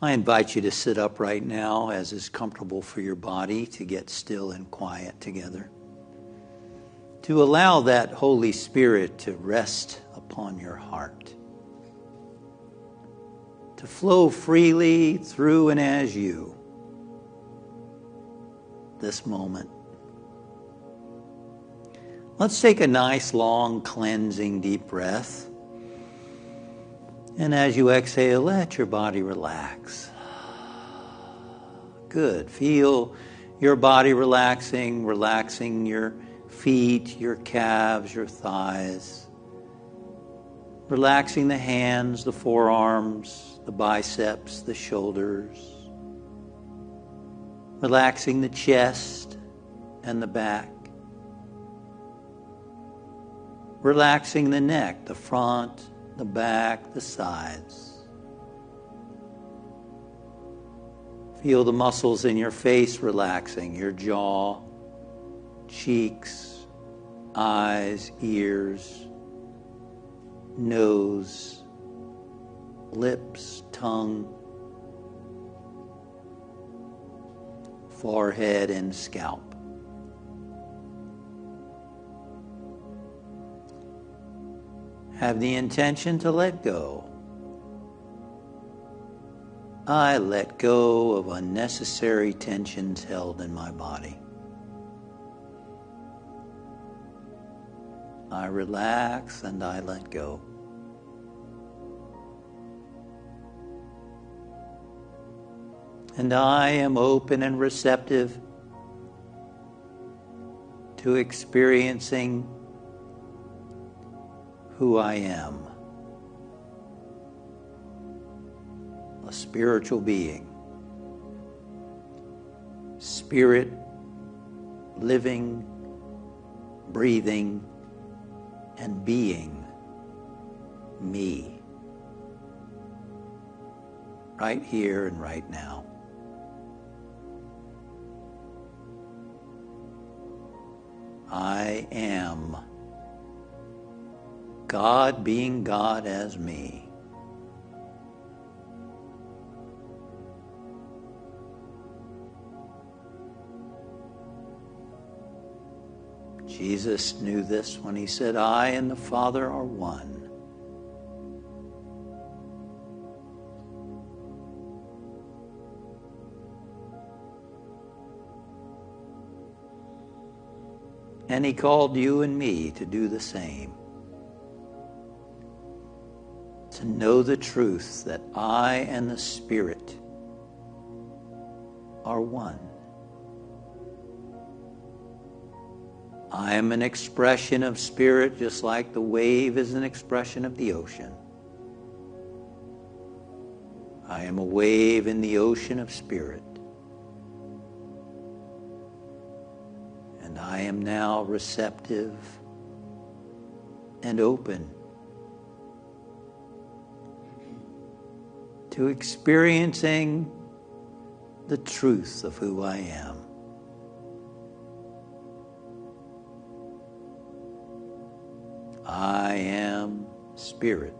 I invite you to sit up right now as is comfortable for your body, to get still and quiet together. To allow that Holy Spirit to rest upon your heart. To flow freely through and as you. This moment. Let's take a nice, long, cleansing, deep breath. And as you exhale, let your body relax. Good. Feel your body relaxing your feet, your calves, your thighs. Relaxing the hands, the forearms, the biceps, the shoulders. Relaxing the chest and the back. Relaxing the neck, the front, the back, the sides. Feel the muscles in your face relaxing, your jaw, cheeks, eyes, ears, nose, lips, tongue, forehead, and scalp. Have the intention to let go. I let go of unnecessary tensions held in my body. I relax and I let go. And I am open and receptive to experiencing who I am. A spiritual being. Spirit, living, breathing, and being me. Right here and right now. I am God being God as me. Jesus knew this when he said, I and the Father are one. And he called you and me to do the same. To know the truth that I and the Spirit are one. I am an expression of Spirit, just like the wave is an expression of the ocean. I am a wave in the ocean of Spirit. And I am now receptive and open to experiencing the truth of who I am. I am Spirit.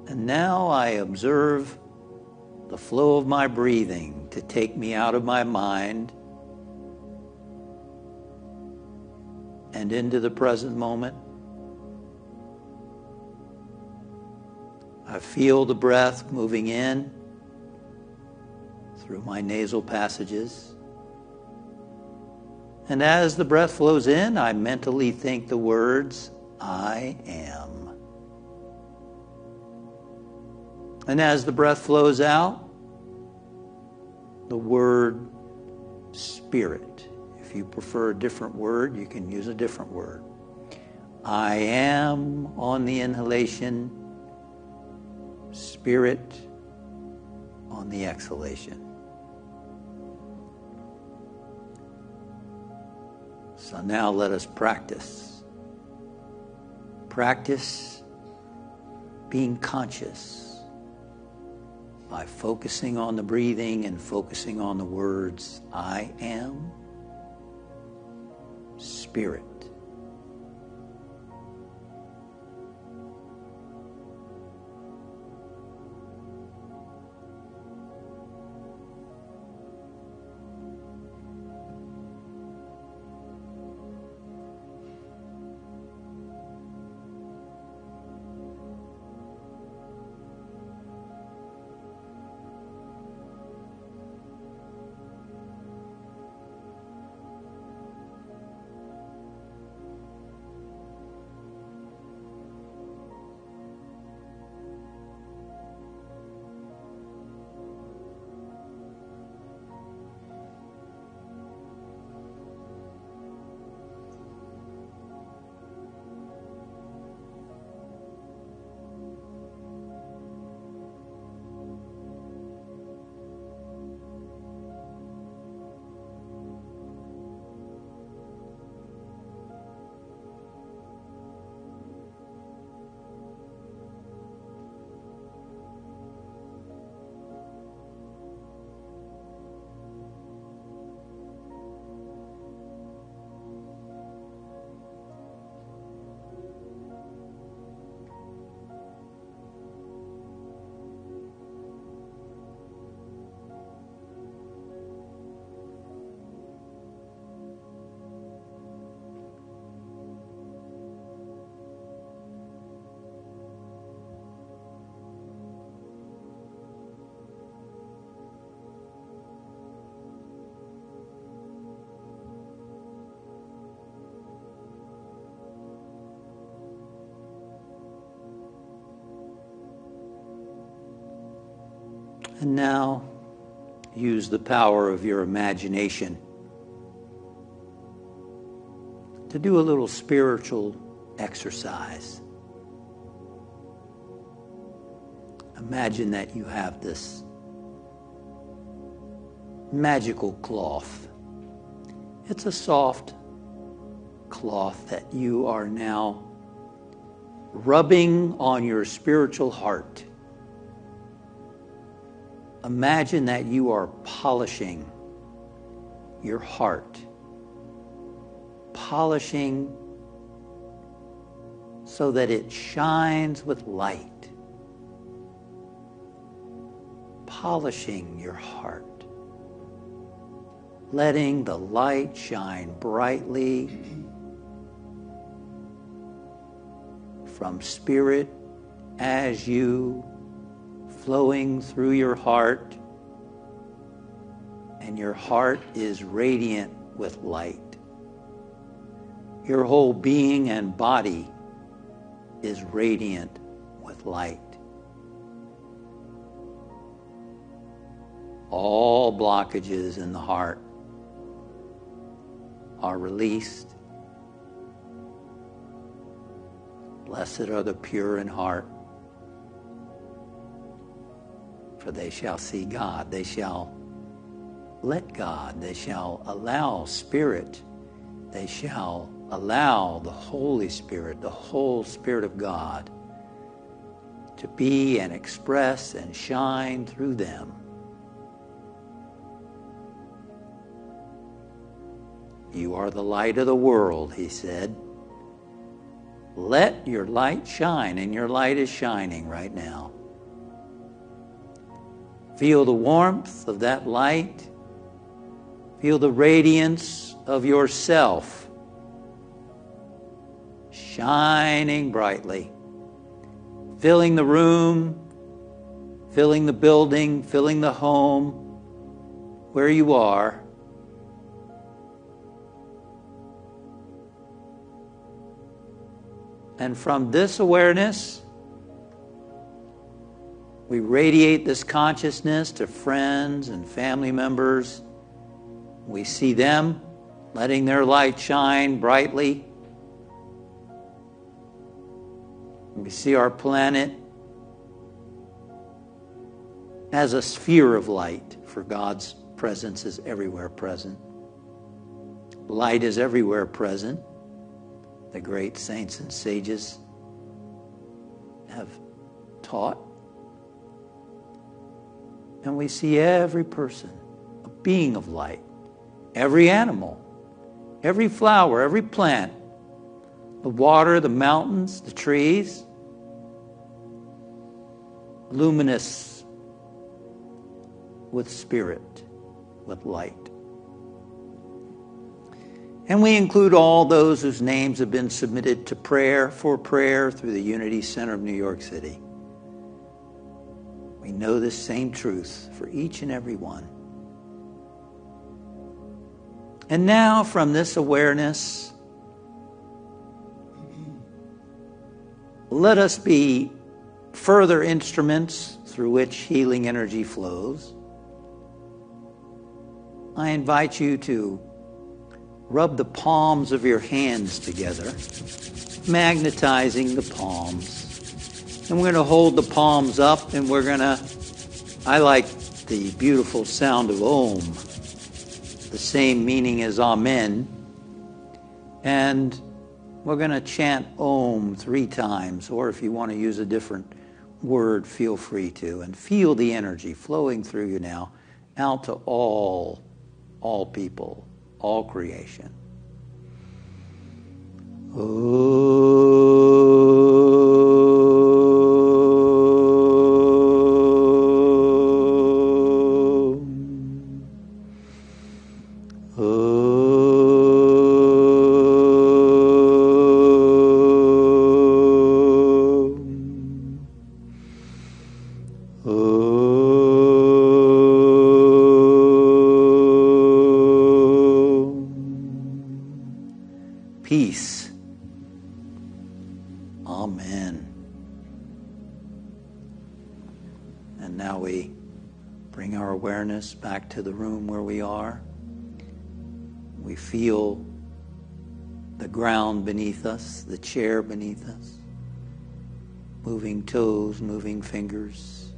And now I observe the flow of my breathing to take me out of my mind and into the present moment. I feel the breath moving in through my nasal passages. And as the breath flows in, I mentally think the words, I am. And as the breath flows out, the word Spirit. If you prefer a different word, you can use a different word. I am on the inhalation, Spirit on the exhalation. So now let us practice. Practice being conscious by focusing on the breathing and focusing on the words, I am Spirit. And now use the power of your imagination to do a little spiritual exercise. Imagine that you have this magical cloth. It's a soft cloth that you are now rubbing on your spiritual heart. Imagine that you are polishing your heart. Polishing so that it shines with light. Polishing your heart. Letting the light shine brightly from spirit as you, flowing through your heart, and your heart is radiant with light. Your whole being and body is radiant with light. All blockages in the heart are released. Blessed are the pure in heart, for they shall see God. They shall let God. They shall allow Spirit. They shall allow the Holy Spirit, the whole Spirit of God, to be and express and shine through them. You are the light of the world, he said. Let your light shine, and your light is shining right now. Feel the warmth of that light. Feel the radiance of yourself shining brightly, filling the room, filling the building, filling the home where you are. And from this awareness, we radiate this consciousness to friends and family members. We see them letting their light shine brightly. We see our planet as a sphere of light, for God's presence is everywhere present. Light is everywhere present. The great saints and sages have taught. And we see every person a being of light. Every animal, every flower, every plant, the water, the mountains, the trees, luminous with spirit, with light. And we include all those whose names have been submitted to prayer through the Unity Center of New York City. We know this same truth for each and every one. And now from this awareness, let us be further instruments through which healing energy flows. I invite you to rub the palms of your hands together, magnetizing the palms. And we're going to hold the palms up, and I like the beautiful sound of Om, the same meaning as Amen. And we're going to chant Om 3 times, or if you want to use a different word, feel free to. And feel the energy flowing through you now, out to all people, all creation. Peace. Amen. And now we Bring our awareness back to the room where we are. We feel the ground beneath us, the chair beneath us, moving toes, moving fingers,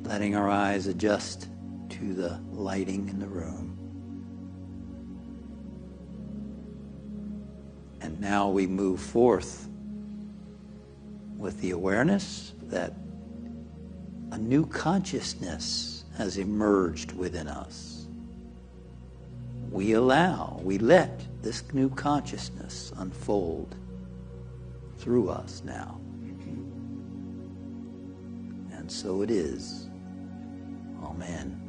letting our eyes adjust to the lighting in the room. And now we move forth with the awareness that a new consciousness has emerged within us. We let this new consciousness unfold through us now. And so it is. Amen.